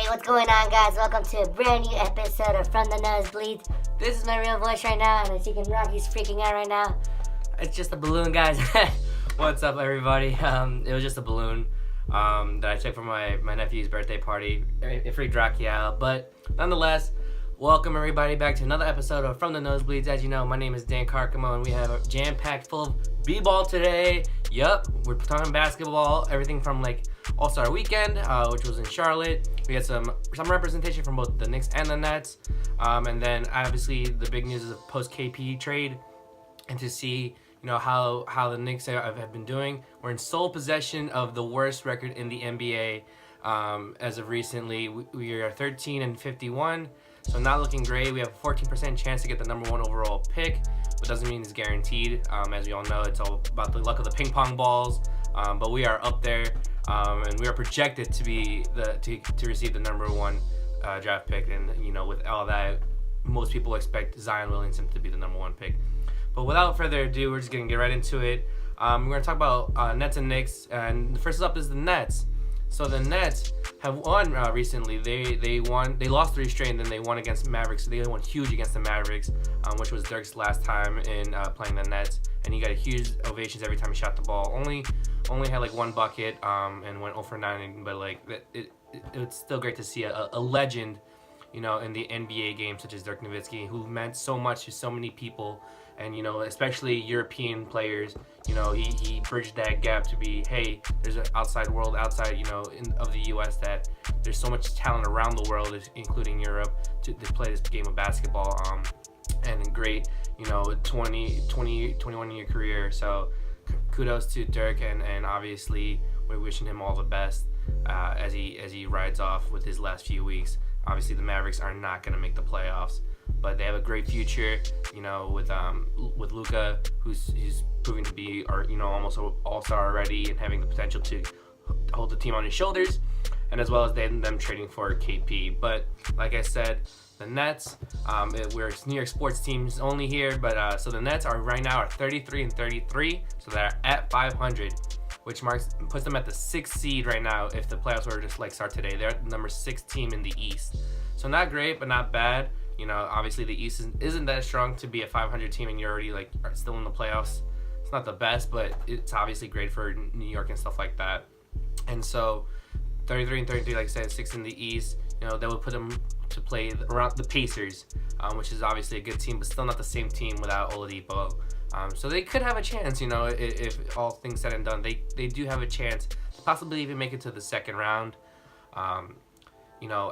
What's going on, guys? Welcome to a brand new episode of From the Nosebleeds. This is my real voice right now, and as you can rock, he's freaking out right now. It's just a balloon, guys. What's up, everybody? It was just a balloon that I took for my nephew's birthday party. It freaked Rocky out, but nonetheless, welcome everybody back to another episode of From the Nosebleeds. As you know, my name is Dan Carcamo, and we have a jam-packed full of b-ball today. Yup, we're talking basketball, everything from like All-Star Weekend, which was in Charlotte. We had some representation from both the Knicks and the Nets, and then obviously the big news is a post-KP trade, and to see how the Knicks have been doing. We're in sole possession of the worst record in the NBA as of recently. We are 13-51, so not looking great. We have a 14% chance to get the number one overall pick, but doesn't mean it's guaranteed. As we all know, it's all about the luck of the ping pong balls. But we are up there, and we are projected to be to receive the number one draft pick. And with all that, most people expect Zion Williamson to be the number one pick. But without further ado, we're just gonna get right into it. We're gonna talk about Nets and Knicks, and the first up is the Nets. So the Nets have won recently. They lost 3 straight, and then they won against the Mavericks. So they won huge against the Mavericks, which was Dirk's last time in playing the Nets, and he got a huge ovations every time he shot the ball. Only had like one bucket and went 0 for 9, but like it's still great to see a legend, in the NBA game such as Dirk Nowitzki, who meant so much to so many people. And especially European players, he bridged that gap to be, hey, there's an outside world outside, of the U.S. that there's so much talent around the world, including Europe, to play this game of basketball. And great, 21-year career. So kudos to Dirk, and obviously we're wishing him all the best as he rides off with his last few weeks. Obviously the Mavericks are not going to make the playoffs, but they have a great future, with Luka, who's proving to be, almost an all-star already, and having the potential to hold the team on his shoulders, and as well as them trading for KP. But like I said, the Nets, we're New York sports teams only here, but so the Nets are right now 33-33, so they're at 500, which puts them at the 6th seed right now. If the playoffs were just like start today, they're the number 6 team in the East. So not great, but not bad. Obviously the East isn't that strong to be a 500 team, and you're already still in the playoffs. It's not the best, but it's obviously great for New York and stuff like that. And so 33-33, like I said, 6th in the East. That would put them to play around the Pacers, which is obviously a good team, but still not the same team without Oladipo. So they could have a chance, if all things said and done. They do have a chance to possibly even make it to the second round.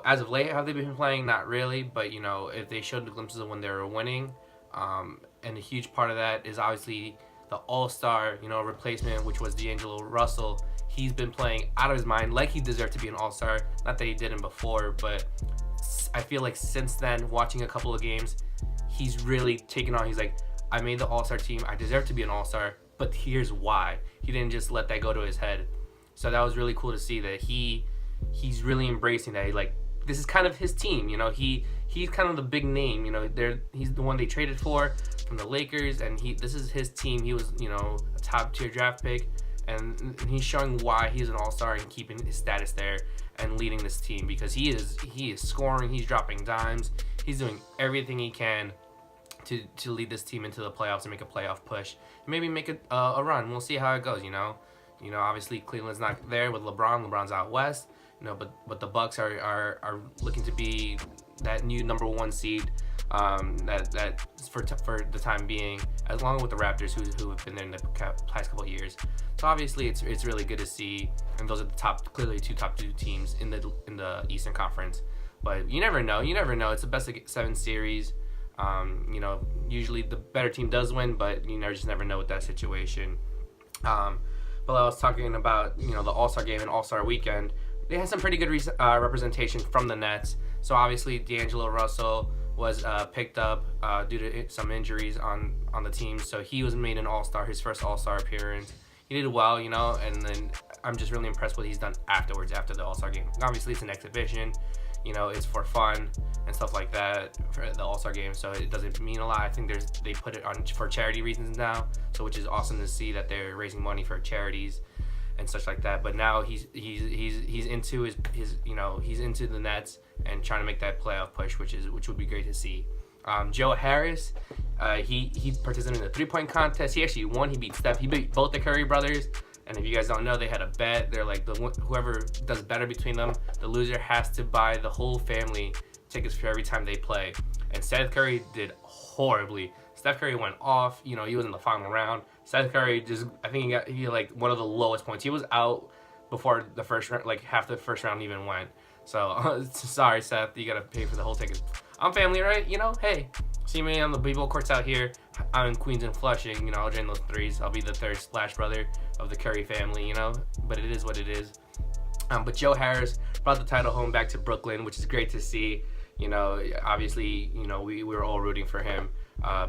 As of late, have they been playing? Not really, but if they showed the glimpses of when they were winning, and a huge part of that is obviously the all-star, replacement, which was D'Angelo Russell. He's been playing out of his mind, like he deserved to be an all-star. Not that he didn't before, but I feel like since then, watching a couple of games, he's really taken on. He's like, I made the all-star team. I deserve to be an all-star, but here's why. He didn't just let that go to his head. So that was really cool to see that he's really embracing that. This is kind of his team, he's kind of the big name, he's the one they traded for from the Lakers, and this is his team. He was, a top tier draft pick, and he's showing why he's an all-star and keeping his status there and leading this team, because he is scoring, he's dropping dimes, he's doing everything he can to lead this team into the playoffs and make a playoff push, and maybe make a run. We'll see how it goes. Obviously Cleveland's not there with LeBron. LeBron's out west. But the Bucks are looking to be that new number 1 seed, that for the time being, along with the Raptors who have been there in the past couple of years. So obviously it's really good to see, and those are the top 2 teams in the Eastern Conference. But you never know. It's the best of 7 series. Usually the better team does win, but you just never know with that situation. But I was talking about the All-Star game and All-Star Weekend. They had some pretty good representation from the Nets. So obviously D'Angelo Russell was picked up due to some injuries on the team. So he was made an All-Star, his first All-Star appearance. He did well, and then I'm just really impressed with what he's done afterwards, after the All-Star game. Obviously it's an exhibition, it's for fun and stuff like that for the All-Star game, so it doesn't mean a lot. I think they put it on for charity reasons now, so which is awesome to see that they're raising money for charities. and such like that. But now he's into his he's into the Nets and trying to make that playoff push, which would be great to see. Joe Harris, he participated in the 3-point contest. He actually won. He beat Steph. He beat both the Curry brothers. And if you guys don't know, they had a bet. They're like, whoever does better between them, the loser has to buy the whole family tickets for every time they play. And Seth Curry did horribly. Steph Curry went off. He was in the final round. Seth Curry I think he like one of the lowest points. He was out before the first round, like half the first round even went. So sorry, Seth, you gotta pay for the whole ticket. I'm family, right? Hey, see me on the b-ball courts out here. I'm in Queens and Flushing. I'll drain those threes. I'll be the third splash brother of the Curry family. But it is what it is. But Joe Harris brought the title home back to Brooklyn, which is great to see. Obviously, we were all rooting for him,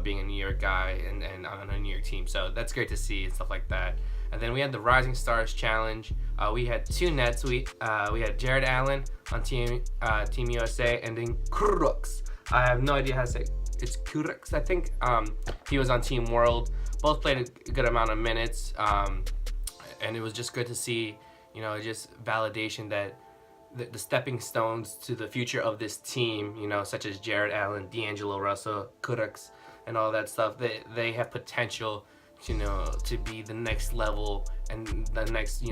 being a New York guy and on a New York team. So that's great to see and stuff like that. And then we had the Rising Stars Challenge. We had two Nets. We had Jared Allen on Team USA, and then Crooks. I have no idea how to say it. It's Crooks, I think. He was on Team World. Both played a good amount of minutes, and it was just good to see, just validation that the stepping stones to the future of this team, such as Jared Allen, D'Angelo Russell, Crooks, and all that stuff. They have potential, to be the next level and the next,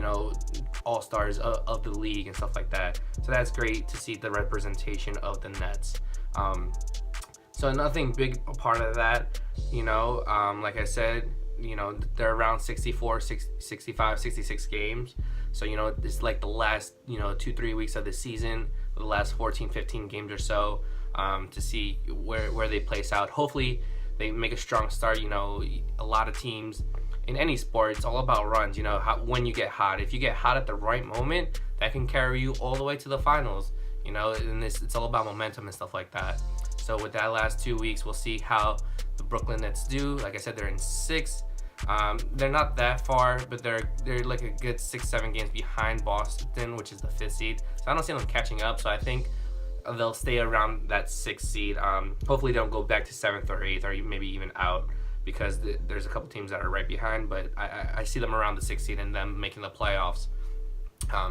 all-stars of the league and stuff like that. So that's great to see the representation of the Nets. So nothing big a part of that, like I said, they're around 64, 65, 66 games. So, it's like the last, 2-3 weeks of the season, the last 14, 15 games or so, to see where they place out. Hopefully they make a strong start. A lot of teams in any sport, it's all about runs, when you get hot. If you get hot at the right moment, that can carry you all the way to the finals, and it's all about momentum and stuff like that. So with that last 2 weeks, we'll see how the Brooklyn Nets do. Like I said, they're in 6th. They're not that far, but they're like a good 6-7 games behind Boston, which is the 5th seed. So I don't see them catching up. So I think they'll stay around that 6th seed. Hopefully they don't go back to 7th or 8th or maybe even out, because there's a couple teams that are right behind. But I see them around the 6th seed and them making the playoffs.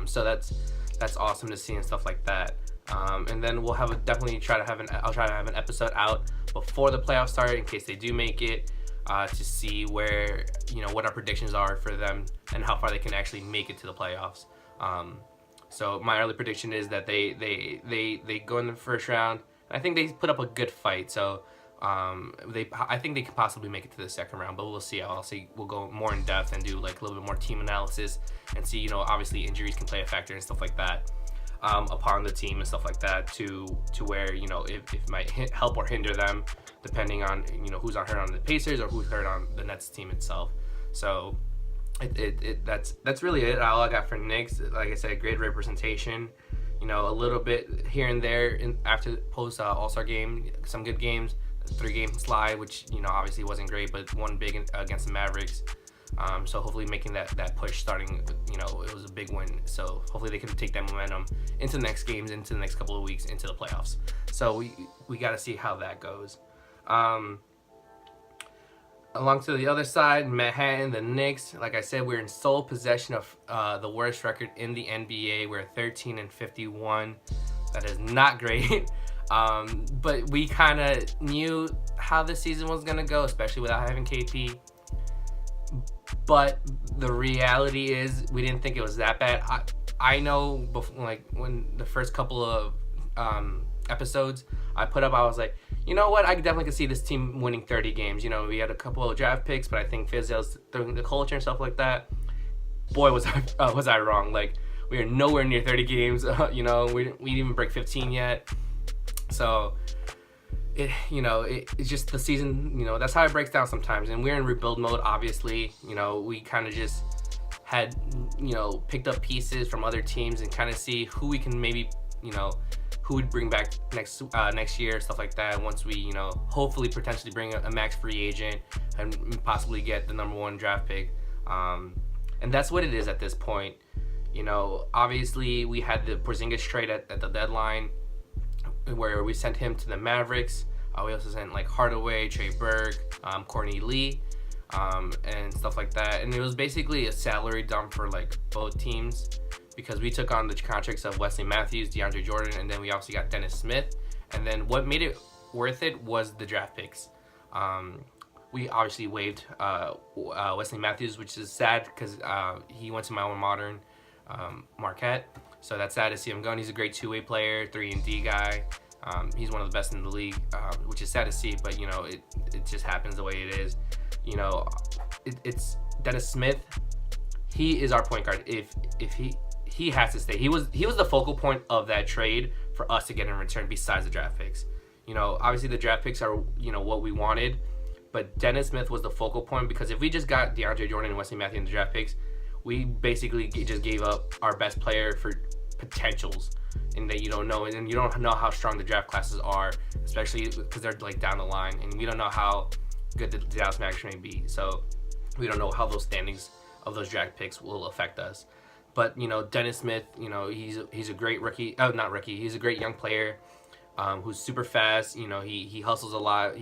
So that's awesome to see and stuff like that. And then we'll I'll try to have an episode out before the playoffs start in case they do make it, to see where, what our predictions are for them and how far they can actually make it to the playoffs. So my early prediction is that they go in the first round. I think they put up a good fight. So I think they could possibly make it to the second round, but we'll see. We'll go more in depth and do like a little bit more team analysis and see, obviously injuries can play a factor and stuff like that, upon the team and stuff like that, to where, if it might help or hinder them, depending on, who's hurt on the Pacers or who's hurt on the Nets team itself. So that's really it. All I got for Knicks. Like I said, great representation. A little bit here and there after post All-Star game, some good games. 3-game slide, which obviously wasn't great, but one big against the Mavericks. So hopefully making that push starting, it was a big win. So hopefully they can take that momentum into the next games, into the next couple of weeks, into the playoffs. So we got to see how that goes. Along to the other side, Manhattan, the Knicks. Like I said, we're in sole possession of the worst record in the NBA. We're 13-51. That is not great. But we kind of knew how the season was going to go, especially without having KP. But the reality is we didn't think it was that bad. I know before, like when the first couple of episodes I put up, I was like, you know what? I definitely could see this team winning 30 games. We had a couple of draft picks, but I think Fizdale's throwing the culture and stuff like that. Boy, was I wrong. Like, we are nowhere near 30 games. We didn't even break 15 yet. So, it's just the season, that's how it breaks down sometimes. And we're in rebuild mode, obviously. We kind of just had, picked up pieces from other teams and kind of see who we can maybe, who would bring back next year, stuff like that. Once we, hopefully potentially bring a max free agent and possibly get the number 1 draft pick. And that's what it is at this point. Obviously we had the Porzingis trade at the deadline, where we sent him to the Mavericks. We also sent like Hardaway, Trey Burke, Courtney Lee. and stuff like that. And it was basically a salary dump for like both teams because we took on the contracts of Wesley Matthews, DeAndre Jordan, and then we obviously got Dennis Smith. And then what made it worth it was the draft picks. We obviously waived Wesley Matthews, which is sad because he went to my alma mater, Marquette. So that's sad to see him go. And he's a great two-way player, 3-and-D guy. He's one of the best in the league, which is sad to see, but it just happens the way it is. It's Dennis Smith. He is our point guard. If he has to stay, he was the focal point of that trade for us to get in return. Besides the draft picks, obviously the draft picks are what we wanted, but Dennis Smith was the focal point because if we just got DeAndre Jordan and Wesley Matthews in the draft picks, we basically just gave up our best player for potentials, and that you don't know, and you don't know how strong the draft classes are, especially because they're like down the line, and we don't know how good the Dallas Mavericks may be. So we don't know how those standings of those draft picks will affect us. But Dennis Smith, he's a great rookie. Oh, not rookie. He's a great young player, who's super fast. He hustles a lot.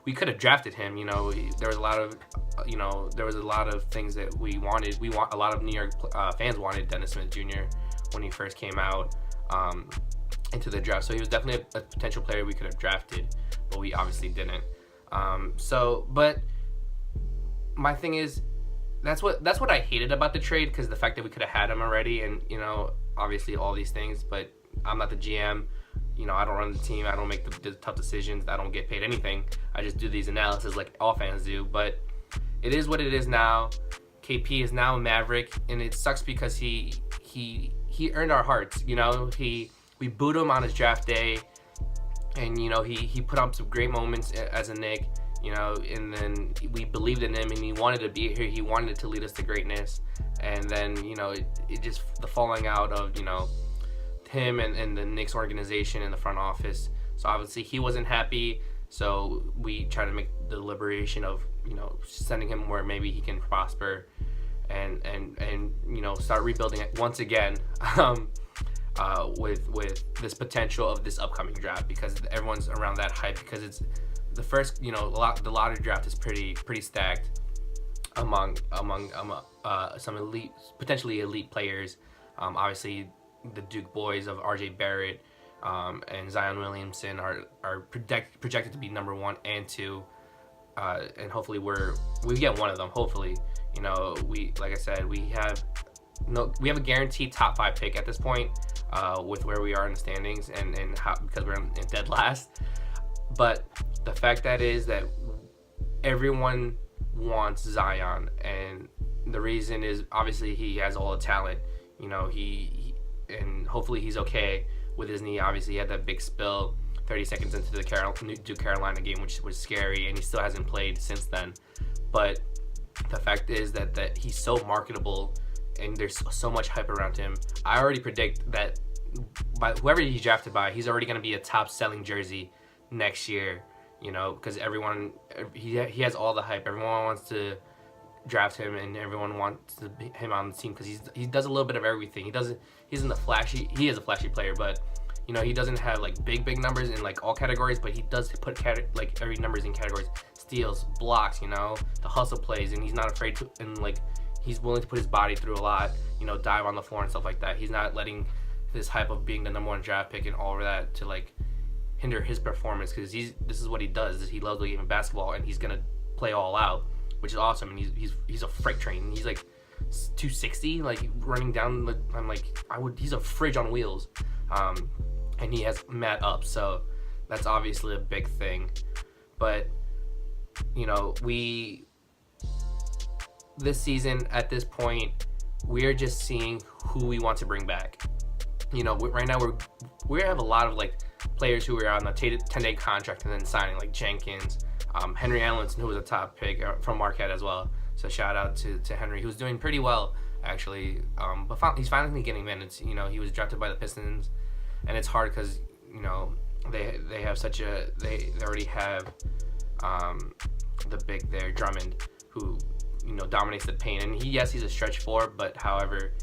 We could have drafted him. There was a lot of things that we wanted. A lot of New York fans wanted Dennis Smith Jr. when he first came out into the draft. So he was definitely a potential player we could have drafted, but we obviously didn't. But my thing is, that's what I hated about the trade, because the fact that we could have had him already, and obviously all these things. But I'm not the GM. I don't run the team. I don't make the tough decisions. I don't get paid anything. I just do these analysis like all fans do. But it is what it is now. KP is now a Maverick, and it sucks because he earned our hearts. We booed him on his draft day, and he put up some great moments as a Knick. And then we believed in him, and he wanted to be here. He wanted to lead us to greatness. And then it just the falling out of him and the Knicks organization and the front office. So obviously he wasn't happy. So we tried to make the liberation of sending him where maybe he can prosper, and start rebuilding it once again. With this potential of this upcoming draft, because everyone's around that hype, because it's the first, the lottery draft is pretty stacked among some elite, potentially elite players. Obviously the Duke boys of R.J. Barrett and Zion Williamson are projected to be number 1 and 2, and hopefully we get one of them. Hopefully, like I said, we have a guaranteed top 5 pick at this point, with where we are in the standings and how, because we're in dead last. But the fact that is that everyone wants Zion, and the reason is obviously he has all the talent. And hopefully he's okay with his knee. Obviously he had that big spill 30 seconds into the Duke Carolina game, which was scary, and he still hasn't played since then. But the fact is that he's so marketable, and there's so much hype around him. I already predict that by whoever he's drafted by, he's already going to be a top selling jersey next year, because he has all the hype. Everyone wants to draft him, and everyone wants him on the team because he does a little bit of everything. He is a flashy player, but he doesn't have like big numbers in like all categories, but he does put every numbers in categories: steals, blocks, the hustle plays, and he's not afraid to, and like he's willing to put his body through a lot, dive on the floor and stuff like that. He's not letting this hype of being the number 1 draft pick and all of that to like hinder his performance, because this is what he does. He loves the game of basketball, and he's gonna play all out, which is awesome. And he's a freight train. He's like 260, like running down. I'm like, he's a fridge on wheels, and he has mad ups. So that's obviously a big thing. But this season at this point, we're just seeing who we want to bring back. Right now we have a lot of like players who are on the 10-day contract and then signing, like Jenkins, Henry Allenson, who was a top pick from Marquette as well. So shout out to Henry, who's doing pretty well actually. But he's finally getting minutes. He was drafted by the Pistons, and it's hard because they have they already have the big there, Drummond, who dominates the paint. And he's a stretch 4, but however,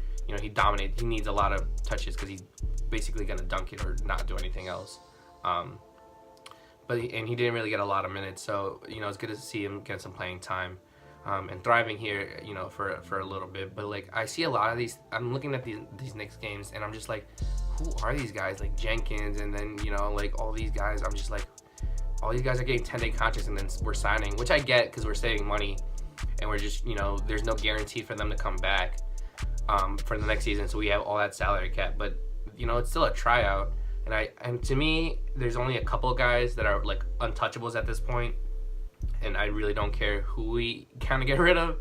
he dominates. He needs a lot of touches because he's basically gonna dunk it or not do anything else. and he didn't really get a lot of minutes. So it's good to see him get some playing time, and thriving here. For a little bit. But like I see a lot of these. I'm looking at these Knicks games, and I'm just like, who are these guys? Like Jenkins, and then like all these guys. I'm just like, all these guys are getting 10-day contracts, and then we're signing, which I get because we're saving money, and we're just there's no guarantee for them to come back for the next season. So we have all that salary cap, but it's still a tryout. And to me, there's only a couple guys that are like untouchables at this point, and I really don't care who we kind of get rid of.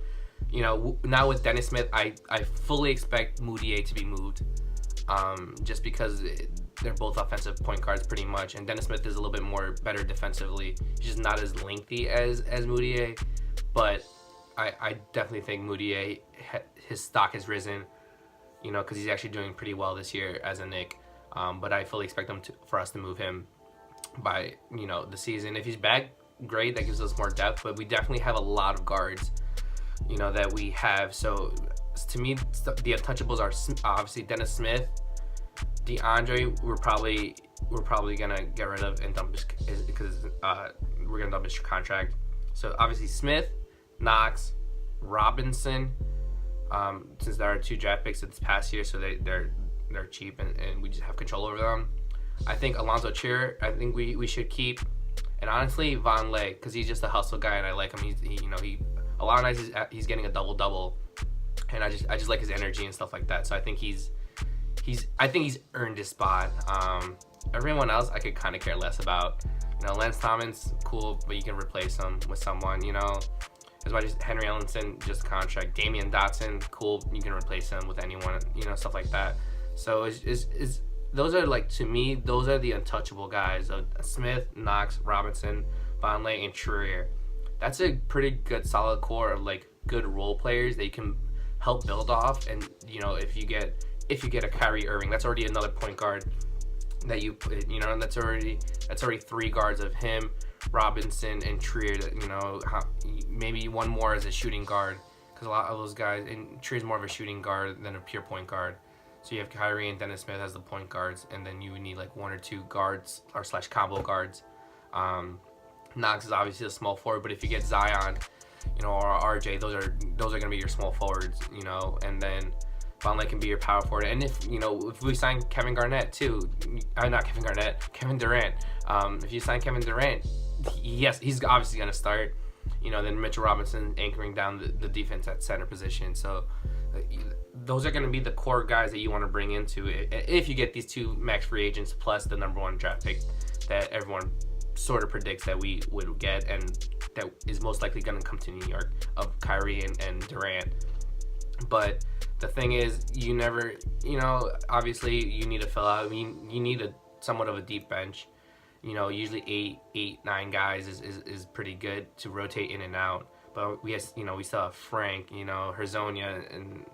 Now with Dennis Smith, I fully expect Moutier to be moved, just because they're both offensive point guards pretty much, and Dennis Smith is a little bit more better defensively. He's just not as lengthy as Moutier, but I definitely think Moutier, his stock has risen, because he's actually doing pretty well this year as a Knick. But I fully expect for us to move him by the season. If he's back, great. That gives us more depth. But we definitely have a lot of guards, that we have. So to me, the untouchables are obviously Dennis Smith, DeAndre. We're probably gonna get rid of and dump because we're gonna dump his contract. So obviously Smith, Knox, Robinson. Since there are 2 draft picks this past year, so they're cheap and we just have control over them. I think Alonzo Trier, I think we should keep, and honestly Von Lay, because he's just a hustle guy and I like him. He a lot of nights he's getting a double, and I just like his energy and stuff like that. So I think he's earned his spot. Everyone else I could kind of care less about. Lance Thomas, cool, but you can replace him with someone. As much as Henry Ellenson, just a contract. Damian Dotson, cool, you can replace him with anyone. Stuff like that. So those are, like, to me, those are the untouchable guys of Smith, Knox, Robinson, Vonleh, and Trier. That's a pretty good solid core of like good role players that you can help build off. And if you get a Kyrie Irving, that's already another point guard that you put, and that's already 3 guards of him, Robinson, and Trier. That maybe one more as a shooting guard, because a lot of those guys, and Trier's more of a shooting guard than a pure point guard. So you have Kyrie and Dennis Smith as the point guards, and then you would need like 1 or 2 guards or / combo guards. Knox is obviously a small forward, but if you get Zion, or RJ, those are gonna be your small forwards, and then Vonleh can be your power forward. And if we sign Kevin Garnett too, not Kevin Garnett, Kevin Durant. If you sign Kevin Durant, yes, he's obviously gonna start. Then Mitchell Robinson anchoring down the defense at center position. So those are going to be the core guys that you want to bring into it if you get these 2 max free agents plus the number 1 draft pick that everyone sort of predicts that we would get, and that is most likely going to come to New York, of Kyrie and Durant. But the thing is, you never, obviously you need to fill out. You need somewhat of a deep bench. Usually 8, 9 guys is pretty good to rotate in and out. But we still have Frank, Herzonia, and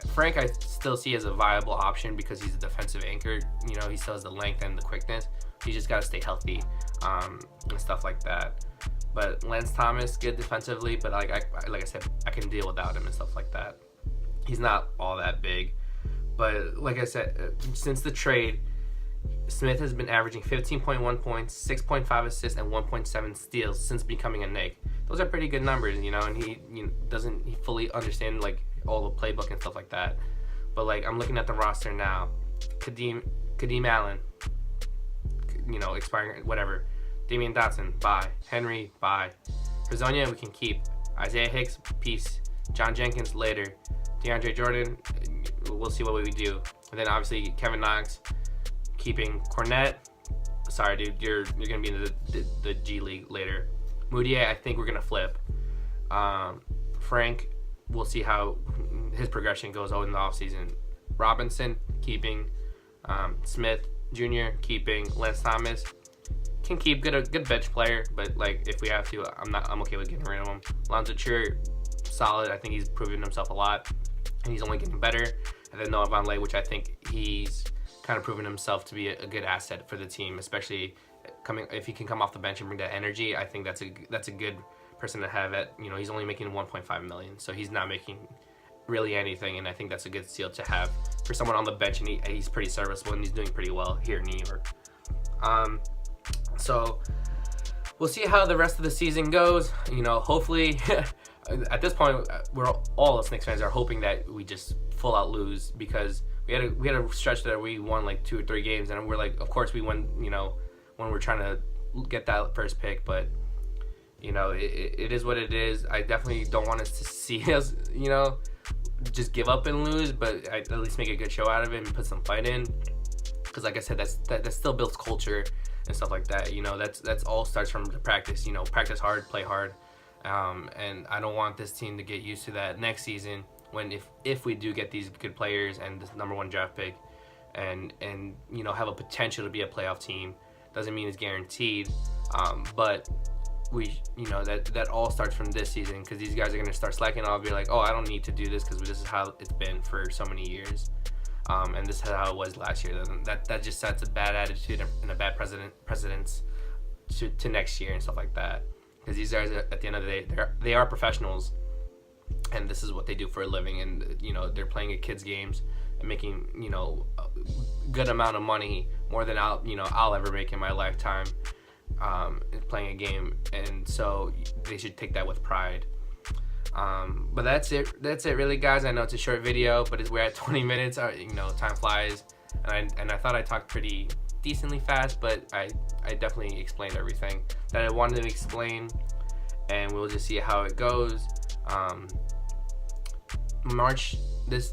Frank I still see as a viable option because he's a defensive anchor. He still has the length and the quickness. He just got to stay healthy, and stuff like that. But Lance Thomas, good defensively, but like I said, I can deal without him and stuff like that. He's not all that big. But like I said, since the trade, Smith has been averaging 15.1 points, 6.5 assists, and 1.7 steals since becoming a Knick. Those are pretty good numbers, and he doesn't fully understand like all the playbook and stuff like that. But like I'm looking at the roster now, Kadeem Allen, expiring, whatever. Damian Dotson, bye. Henry, bye. Herzonia, we can keep. Isaiah Hicks, peace. John Jenkins, later. DeAndre Jordan, we'll see what we do. And then obviously Kevin Knox, keeping. Cornette, sorry dude, you're gonna be in the G League later. Moutier, I think we're gonna flip. Frank, we'll see how his progression goes in the offseason. Robinson, keeping. Smith Jr., keeping. Lance Thomas, can keep, good bench player, but like if we have to, I'm okay with getting rid of him. Alonzo Trier, solid. I think he's proven himself a lot, and he's only getting better. And then Noah Vonleh, which I think he's kind of proven himself to be a good asset for the team, especially if he can come off the bench and bring that energy. I think that's a good person to have. He's only making 1.5 million, so he's not making really anything, and I think that's a good steal to have for someone on the bench, and he's pretty serviceable, and he's doing pretty well here in New York. So we'll see how the rest of the season goes. You know, hopefully, at this point, all us Knicks fans are hoping that we just full out lose, because we had a stretch that we won like 2 or 3 games, and we're like, of course we won. You know, when we're trying to get that first pick, but you know, it is what it is. I definitely don't want us to see us, you know, just give up and lose, but at least make a good show out of it and put some fight in. Because like I said, that still builds culture and stuff like that. You know, that's all starts from the practice. You know, practice hard, play hard, and I don't want this team to get used to that next season, when if we do get these good players and this number 1 draft pick, and you know, have a potential to be a playoff team. Doesn't mean it's guaranteed, but we, you know, that all starts from this season, because these guys are gonna start slacking off, be like, oh, I don't need to do this because this is how it's been for so many years, and this is how it was last year. That just sets a bad attitude and a bad precedence to next year and stuff like that. Because these guys, at the end of the day, they are professionals, and this is what they do for a living, and you know, they're playing at kids' games and making, you know, a good amount of money, more than I'll ever make in my lifetime, playing a game, and so they should take that with pride. But that's it really, guys. I know it's a short video, but we're at 20 minutes. You know, time flies, and I thought I talked pretty decently fast, but I definitely explained everything that I wanted to explain, and we'll just see how it goes. March, this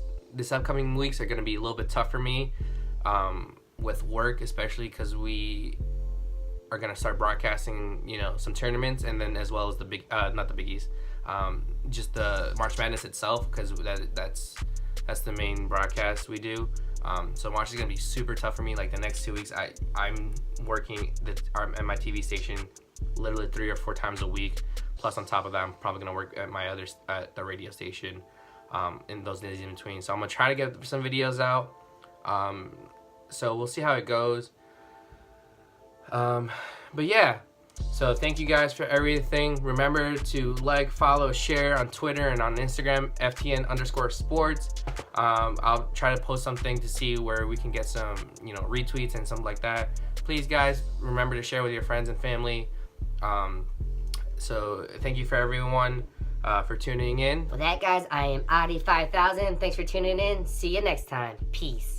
upcoming weeks are going to be a little bit tough for me, with work, especially because we are going to start broadcasting, you know, some tournaments, and then as well as the not the Big East, just the March Madness itself, because that's the main broadcast we do. So March is going to be super tough for me. Like the next 2 weeks, I'm working at my TV station literally 3 or 4 times a week. Plus on top of that, I'm probably going to work at the radio station in those days in between. So I'm going to try to get some videos out. So we'll see how it goes. But yeah, so thank you guys for everything. Remember to like, follow, share on Twitter and on Instagram, ftn_sports. I'll try to post something to see where we can get some, you know, retweets and something like that. Please, guys, remember to share with your friends and family. So thank you for everyone for tuning in. With that, guys, I am Adi5000. Thanks for tuning in. See you next time. Peace.